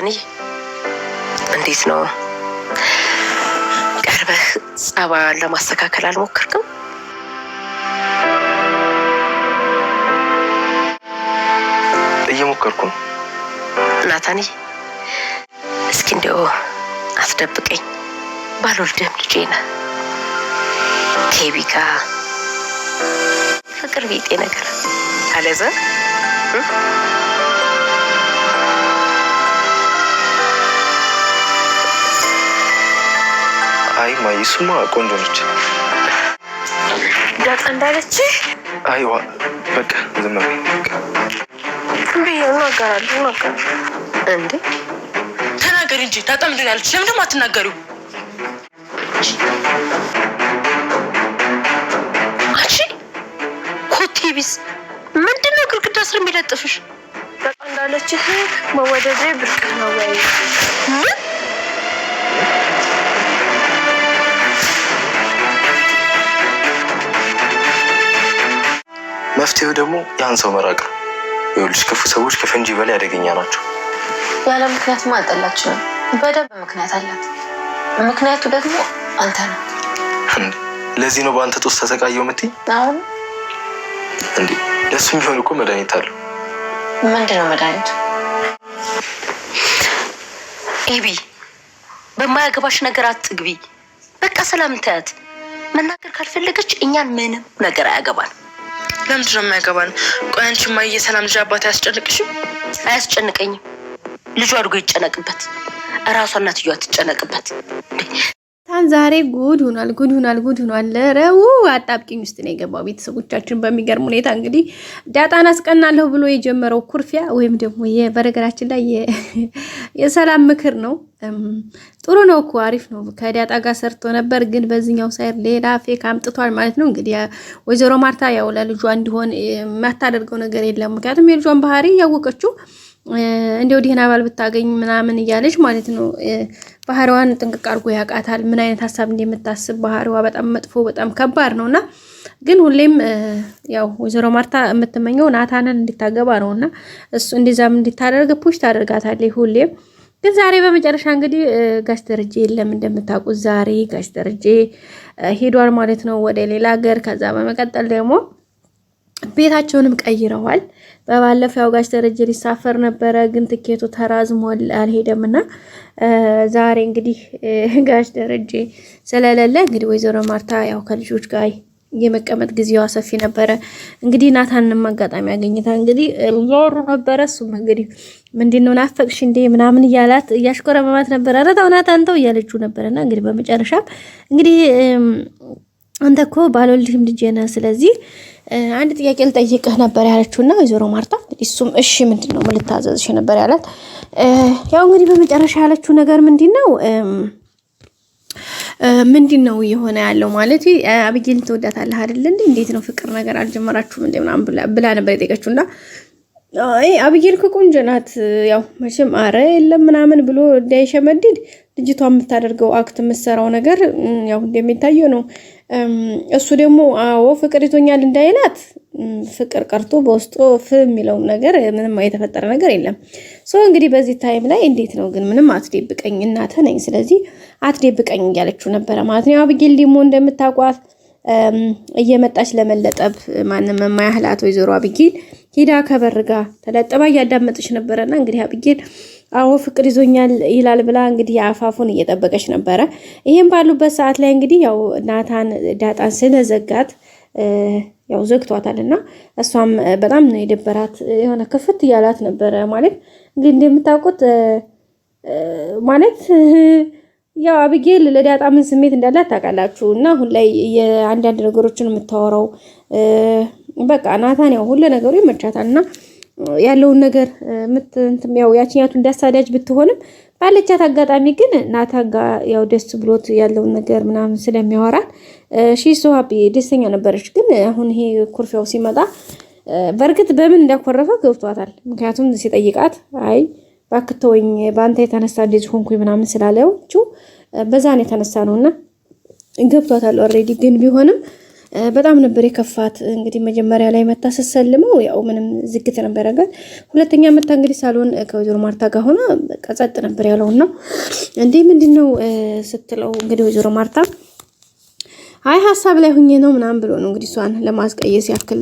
ናታኒ እንዴት ነው ቀርበህ ጸባን ለማስተካከል አልሞከርክም? እየሞከርኩ ነው ናታኒ። እስኪ እንደው አትደብቀኝ፣ ባልወልድህም ልጄ ነህ። ኬቢ ጋር ፍቅር ቢጤ ነገር አለዘ አይ ማይሱማ ቆንጆ ነች። ዳጣ እንዳለች አይዋ በቃ ዝም በይ እናገራለሁ እንዴ ተናገሪ እንጂ ዳጣ ምንድን ነው ያለች? ለምን ደግሞ አትናገሪው? አንቺ ኮቴቢስ ምንድን ነው ግድግዳ ስር የሚለጥፍሽ? ዳጣ እንዳለች መወደዴ ብርቅ ነው ወይ? መፍትሄው ደግሞ ያን ሰው መራቅ ነው። ይኸውልሽ ክፉ ሰዎች ከፈንጂ በላይ አደገኛ ናቸው። ያለ ምክንያት ማጠላችሁ በደንብ ምክንያት አላት። ምክንያቱ ደግሞ አንተ ነው። ለዚህ ነው በአንተ ጦስ ተሰቃየው የምትይ? አሁን እንዴ ለሱም ቢሆን እኮ መድኃኒት አለው። ምንድነው መድኃኒቱ? ኤቢ በማያገባሽ ነገር አትግቢ። በቃ ሰላም ታያት። መናገር ካልፈለገች እኛን ምንም ነገር አያገባን። ለምንድን ነው የማያገባን? ቆይ አንቺ ማየ ሰላም ልጅ አባት አያስጨንቅሽም? አያስጨንቀኝም። ልጁ አድርጎ ይጨነቅበት፣ እራሷ እናትየዋ ትጨነቅበት። ዛሬ ጉድ ሆኗል። ረው አጣብቂኝ ውስጥ ነው የገባው። ቤተሰቦቻችን በሚገርም ሁኔታ እንግዲህ ዳጣን አስቀናለሁ ብሎ የጀመረው ኩርፊያ ወይም ደግሞ በነገራችን ላይ የሰላም ምክር ነው። ጥሩ ነው እኮ አሪፍ ነው። ከዳጣ ጋር ሰርቶ ነበር፣ ግን በዚህኛው ሳይር ሌላ ፌክ አምጥቷል ማለት ነው። እንግዲህ ወይዘሮ ማርታ ያው ለልጇ እንዲሆን የማታደርገው ነገር የለም። ምክንያቱም የልጇን ባህሪ ያወቀችው እንደው ዲህና ባል ብታገኝ ምናምን እያለች ማለት ነው። ባህሪዋን ጥንቅቅ አድርጎ ያውቃታል፣ ምን አይነት ሀሳብ እንደምታስብ። ባህሪዋ በጣም መጥፎ በጣም ከባድ ነውና ግን ሁሌም ያው ወይዘሮ ማርታ የምትመኘው ናታንን እንድታገባ ነውና እሱ እንደዛም እንድታደርግ ፑሽ ታደርጋታለች ሁሌም። ግን ዛሬ በመጨረሻ እንግዲህ ጋሽ ደረጀ የለም እንደምታውቁት፣ ዛሬ ጋሽ ደረጀ ሄዷል ማለት ነው ወደ ሌላ ሀገር። ከዛ በመቀጠል ደግሞ ቤታቸውንም ቀይረዋል። በባለፈው ጋሽ ደረጀ ሊሳፈር ነበረ፣ ግን ትኬቱ ተራዝሟል አልሄደምና ዛሬ እንግዲህ ጋሽ ደረጀ ስለሌለ እንግዲህ ወይዘሮ ማርታ ያው ከልጆች ጋር የመቀመጥ ጊዜዋ ሰፊ ነበረ። እንግዲህ ናታንንም አጋጣሚ አገኝታ እንግዲህ እያወሩ ነበረ። እሱም እንግዲህ ምንድነው ናፈቅሽ እንዴ ምናምን እያላት እያሽኮረመማት ነበረ። ኧረ ተው ናታን ተው እያለችው ነበርና እንግዲህ በመጨረሻም እንግዲህ አንተ እኮ ባልወልድህም ልጄ ነህ፣ ስለዚህ አንድ ጥያቄ ልጠይቅህ ነበር ያለችውና ወይዘሮ ማርታ እንግዲህ እሱም እሺ ምንድነው ምን ልታዘዝሽ ነበር ያላት። ያው እንግዲህ በመጨረሻ ያለችው ነገር ምንድነው የሆነ ያለው ማለት አብጌልን ትወዳታለህ አይደል እንዴ? እንዴት ነው ፍቅር ነገር አልጀመራችሁም እንዴ ምናምን ብላ ነበር የጠየቀችውና አብጌል ቆንጆ ናት። ያው መቼም አረ የለም ምናምን ብሎ እንዳይሸመድድ ልጅቷ የምታደርገው አክት የምትሰራው ነገር ያው እንደሚታየው ነው። እሱ ደግሞ አዎ ፍቅር ይዞኛል እንዳይላት ፍቅር ቀርቶ በውስጡ የሚለው ነገር ምንም የተፈጠረ ነገር የለም። እንግዲህ በዚህ ታይም ላይ እንዴት ነው ግን ምንም አትደብቀኝ እናተ ነኝ ስለዚህ አትደብቀኝ እያለችው ነበረ ማለት ነው። አብጌል ደግሞ እንደምታውቋት እየመጣች ለመለጠብ ማንንም የማያህላት ወይዘሮ አብጌል ሄዳ ከበርጋ ተለጠባ እያዳመጠች ነበረና እንግዲህ አብጌል አዎ ፍቅር ይዞኛል ይላል ብላ እንግዲህ አፋፉን እየጠበቀች ነበረ። ይሄን ባሉበት ሰዓት ላይ እንግዲህ ያው ናታን ዳጣን ስለዘጋት ያው ዘግቷታልና እሷም በጣም ነው የደበራት፣ የሆነ ክፍት ያላት ነበረ ማለት እንግዲህ እንደምታውቁት ማለት ያው አብጌል ለዳጣ ምን ስሜት እንዳላት ታውቃላችሁ። እና አሁን ላይ የአንዳንድ ነገሮችን የምታወራው በቃ ናታን ያው ሁሉ ነገሩ ይመቻታልና ያለውን ነገር ያው ያቺኛቱ እንዳሳዳጅ ብትሆንም ባለቻት አጋጣሚ ግን ናታን ጋር ያው ደስ ብሎት ያለውን ነገር ምናምን ስለሚያወራት ሺሶ ሃፒ ደስተኛ ነበረች። ግን አሁን ይሄ ኩርፊያው ሲመጣ በርግጥ በምን እንዳኮረፈ ገብቷታል። ምክንያቱም ሲጠይቃት አይ ባክተወኝ ባንተ የተነሳ እንደዚህ ሆንኩኝ ምናምን ስላለውቹ በዛን የተነሳ ነውና ገብቷታል ኦሬዲ። ግን ቢሆንም በጣም ነበር የከፋት። እንግዲህ መጀመሪያ ላይ መታ ስትሰልመው ያው ምንም ዝግት ነበር ያጋል። ሁለተኛ መታ እንግዲህ ሳሎን ከወይዘሮ ማርታ ጋር ሆና በቃ ጸጥ ነበር ያለውና እንዴ ምንድነው ስትለው እንግዲህ ወይዘሮ ማርታ አይ ሐሳብ ላይ ሁኜ ነው ምናምን ብሎ ነው እንግዲህ እሷን ለማስቀየስ ያክል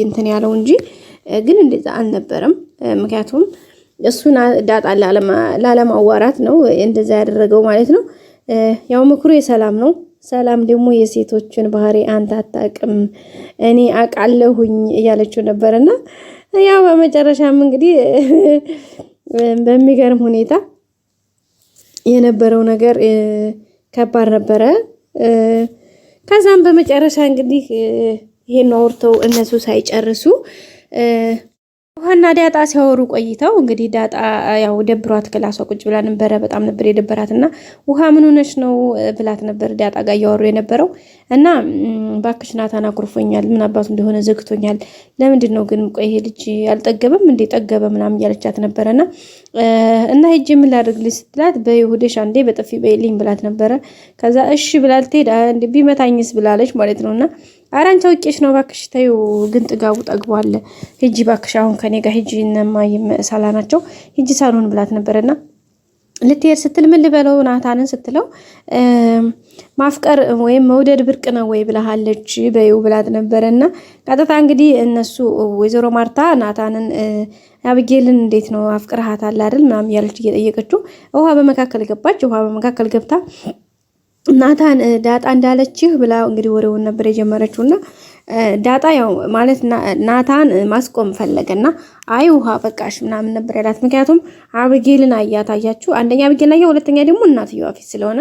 እንትን ያለው እንጂ ግን እንደዛ አልነበረም። ምክንያቱም እሱን ዳጣ ላለማዋራት ነው እንደዛ ያደረገው ማለት ነው። ያው ምክሩ የሰላም ነው። ሰላም ደግሞ የሴቶችን ባህሪ አንተ አታውቅም እኔ አውቃለሁኝ እያለችው ነበርና ያው በመጨረሻም እንግዲህ በሚገርም ሁኔታ የነበረው ነገር ከባድ ነበረ። ከዛም በመጨረሻ እንግዲህ ይሄን አውርተው እነሱ ሳይጨርሱ ውሃና ዳጣ ሲያወሩ ቆይተው እንግዲህ ዳጣ ያው ደብሯት ክላሷ ቁጭ ብላ ነበረ። በጣም ነበር የደበራትና ውሃ ምን ሆነሽ ነው ብላት ነበር ዳጣ ጋር እያወሩ የነበረው እና ባክሽ ናታን አኩርፎኛል፣ ምን አባቱ እንደሆነ ዘግቶኛል። ለምንድን ነው ግን ቆይ ይሄ ልጅ አልጠገበም እንዴ ጠገበ ምናምን እያለቻት ነበረና እና ሄጄ ምን ላድርግልሽ ስትላት በይሁድሽ አንዴ በጥፊ በይልኝ ብላት ነበረ። ከዛ እሺ ብላል ትሄዳ እንዴ ቢመታኝስ ብላለች ማለት ነውና አራንቻ ወቄሽ ነው ባክሽ ተይው፣ ግን ጥጋቡ ጠግቧል። ሂጂ ባክሽ አሁን ከኔ ጋር ሂጂ እነማይ ሳላናቸው ሂጂ ሳሎን ብላት ነበርና ልትሄድ ስትል ምን ልበለው ናታንን ስትለው ማፍቀር ወይም መውደድ ብርቅ ነው ወይ ብለሃለች በይው ብላት ነበርና ቀጥታ እንግዲህ እነሱ ወይዘሮ ማርታ ናታንን አብጌልን እንዴት ነው አፍቅርሃታል አይደል ምናምን ያለች እየጠየቀችው ውሃ በመካከል ገባች። ውሃ በመካከል ገብታ ናታን ዳጣ እንዳለችህ ብላ እንግዲህ ወሬውን ነበር የጀመረችውና ዳጣ ያው ማለት ናታን ማስቆም ፈለገና አይ ውሃ በቃሽ ምናምን ነበር ያላት። ምክንያቱም አብጌልን አያታያችሁ አንደኛ አብጌልን አያ፣ ሁለተኛ ደግሞ እናትየዋ ፊት ስለሆነ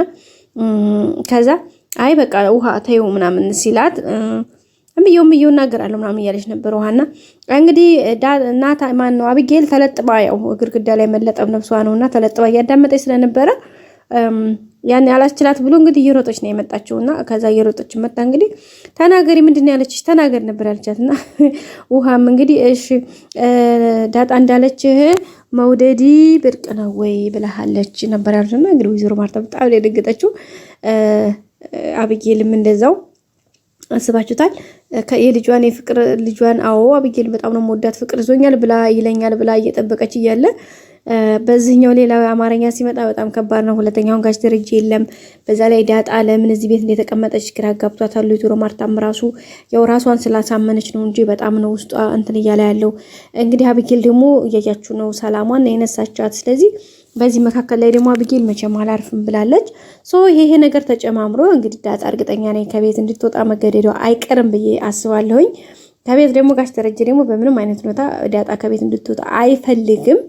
ከዛ አይ በቃ ውሃ ተይው ምናምን ሲላት እምየው እናገራለሁ ምናምን እያለች ነበር ውሃና እንግዲህ ናታ ማን ነው አብጌል ተለጥባ ያው ግድግዳ ላይ መለጠብ ነብሷ ነውና ተለጥባ እያዳመጠች ስለነበረ ያን ያላችላት ብሎ እንግዲህ እየሮጠች ነው የመጣችውና ከዛ እየሮጠች መጣ። እንግዲህ ተናገሪ ምንድነው ያለችሽ ተናገር ነበር ያለቻትና ውሃም እንግዲህ እሺ ዳጣ እንዳለችህ መውደዲ ብርቅ ነው ወይ ብለሃለች ነበር ያለችና እንግዲህ ወይዘሮ ማርታ በጣም ደንገጠችው። አብጌልም እንደዛው አስባችሁታል የልጇን የፍቅር ልጇን አዎ አብጌል በጣም ነው የምወዳት ፍቅር ይዞኛል ብላ ይለኛል ብላ እየጠበቀች እያለ በዚህኛው ሌላ አማርኛ ሲመጣ በጣም ከባድ ነው። ሁለተኛውን ጋሽ ደረጃ የለም። በዛ ላይ ዳጣ ለምን እዚህ ቤት እንደተቀመጠች ግራ ጋብቷታል። ወይዘሮ ማርታም ራሱ ያው ራሷን ስላሳመነች ነው እንጂ በጣም ነው ውስጧ እንትን እያለ ያለው። እንግዲህ አብጌል ደግሞ እያያችሁ ነው ሰላሟን የነሳቻት። ስለዚህ በዚህ መካከል ላይ ደግሞ አብጌል መቼም አላርፍም ብላለች። ይሄ ነገር ተጨማምሮ እንግዲህ ዳጣ እርግጠኛ ነኝ ከቤት እንድትወጣ መገደዷ አይቀርም ብዬ አስባለሁኝ። ከቤት ደግሞ ጋሽ ደረጃ ደግሞ በምንም አይነት ሁኔታ ዳጣ ከቤት እንድትወጣ አይፈልግም።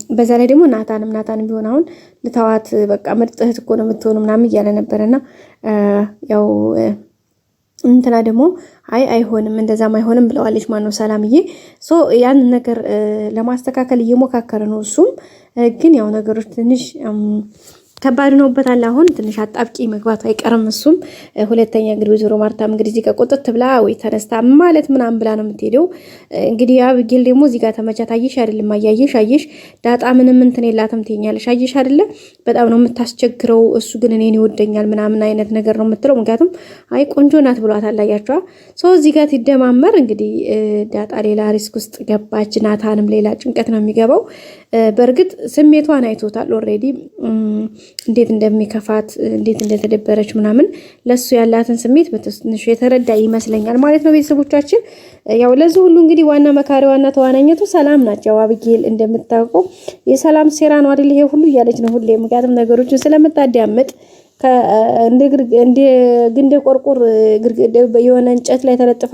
በዛ ላይ ደግሞ ናታንም ቢሆን አሁን ልታዋት በቃ ምርጥ እህት እኮ ነው የምትሆን ምናምን እያለ ነበርና ያው እንትና ደግሞ አይሆንም እንደዛም አይሆንም ብለዋለች ማነው ሰላምዬ። ያን ነገር ለማስተካከል እየሞካከረ ነው። እሱም ግን ያው ነገሮች ትንሽ ከባድ ነውበታል። አሁን ትንሽ አጣብቂ መግባቱ አይቀርም እሱም። ሁለተኛ እንግዲህ ወይዘሮ ማርታም እንግዲህ እዚህ ጋር ቆጥት ብላ ወይ ተነስታ ማለት ምናምን ብላ ነው የምትሄደው። እንግዲህ አብጌል ደግሞ እዚህ ጋር ተመቻት። አየሽ አይደለም አየሽ ዳጣ ምንም እንትን የላትም ትኛለሽ። አየሽ አይደለ በጣም ነው የምታስቸግረው። እሱ ግን እኔን ይወደኛል ምናምን አይነት ነገር ነው የምትለው። ምክንያቱም አይ ቆንጆ ናት ብሏታል። አያችኋ እዚህ ጋር ሲደማመር እንግዲህ ዳጣ ሌላ ሪስክ ውስጥ ገባች። ናታንም ሌላ ጭንቀት ነው የሚገባው። በእርግጥ ስሜቷን አይቶታል ኦልሬዲ እንዴት እንደሚከፋት እንዴት እንደተደበረች ምናምን ለሱ ያላትን ስሜት በትንሹ የተረዳ ይመስለኛል ማለት ነው። ቤተሰቦቻችን ያው ለዚህ ሁሉ እንግዲህ ዋና መካሪ ዋና ተዋናኝቱ ሰላም ናቸው። አብጌል እንደምታውቀው የሰላም ሴራ ነው አይደል ይሄ ሁሉ እያለች ነው ሁሌ። ምክንያቱም ነገሮችን ስለምታዳምጥ እንደ ግንደ ቆርቆር የሆነ እንጨት ላይ ተለጥፋ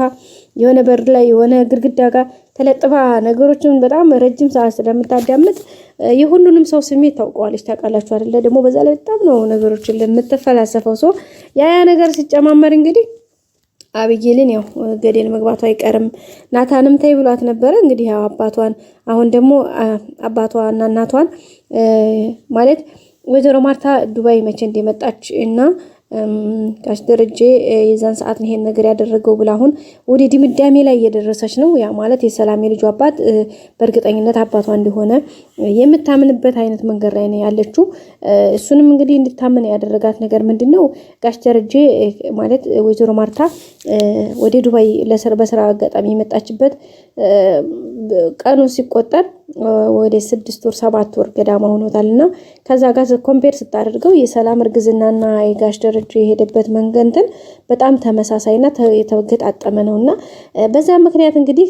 የሆነ በር ላይ የሆነ ግድግዳ ጋር ተለጥፋ ነገሮችን በጣም ረጅም ሰዓት ስለምታዳምጥ የሁሉንም ሰው ስሜት ታውቀዋለች። ታውቃላችሁ አይደለ? ደግሞ በዛ ላይ በጣም ነው ነገሮችን ለምትፈላሰፈው ሰው ያ ነገር ሲጨማመር እንግዲህ አብጌልን ያው ገደል መግባቱ አይቀርም። ናታንም ተይ ብሏት ነበረ እንግዲህ ያው አባቷን አሁን ደግሞ አባቷና እናቷን ማለት ወይዘሮ ማርታ ዱባይ መቼ እንደመጣች እና ጋሽ ደረጀ የዛን ሰዓት ነው ይሄን ነገር ያደረገው ብላ አሁን ወደ ድምዳሜ ላይ እየደረሰች ነው። ያ ማለት የሰላም የልጁ አባት በእርግጠኝነት አባቷ እንደሆነ የምታምንበት አይነት መንገድ ላይ ነው ያለችው። እሱንም እንግዲህ እንድታምን ያደረጋት ነገር ምንድነው? ጋሽ ደረጀ ማለት ወይዘሮ ማርታ ወደ ዱባይ በስራ አጋጣሚ የመጣችበት ቀኑ ሲቆጠር ወደ 6 ወር 7 ወር ገዳማ ሆኖታልና ከዛ ጋር ኮምፔር ስታደርገው የሰላም እርግዝናና የጋሽ ደረጀ የሄደበት መንገድ በጣም ተመሳሳይና የተገጣጠመ ነውና በዛ ምክንያት እንግዲህ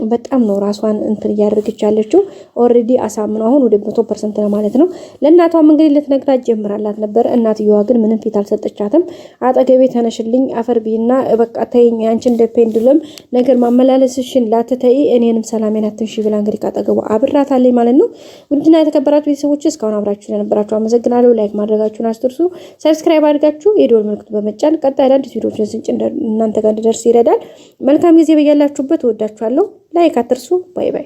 በጣም ነው ራሷን እንትን ያደርግች ያለችው። ኦሬዲ አሳምነው አሁን ወደ 100% ነው ማለት ነው። ለእናቷም እንግዲህ ልትነግራት ጀምራላት ነበር። እናትየዋ ግን ምንም ፊት አልሰጠቻትም። አጠገቤ ተነሽልኝ አፈርቢና በቃ ተይኝ፣ አንቺ እንደ ፔንዱለም ነገር ማመላለስሽን ላትተይ እኔንም ሰላሜን አትንሺ ብላ እንግዲህ ካጠገቧ አብራታለች ማለት ነው። ውድና የተከበራችሁ ቤተሰቦች እስካሁን አብራችሁ ስለነበራችሁ አመሰግናለሁ። ላይክ ማድረጋችሁን አትርሱ። ሰብስክራይብ አድርጋችሁ የደወል ምልክቱን በመጫን ቀጣይ አዳዲስ ቪዲዮዎችን ስንጭ እናንተ ጋር እንዲደርስ ይረዳል። መልካም ጊዜ በያላችሁበት። ወዳችኋለሁ። ላይክ አትርሱ። ባይ ባይ።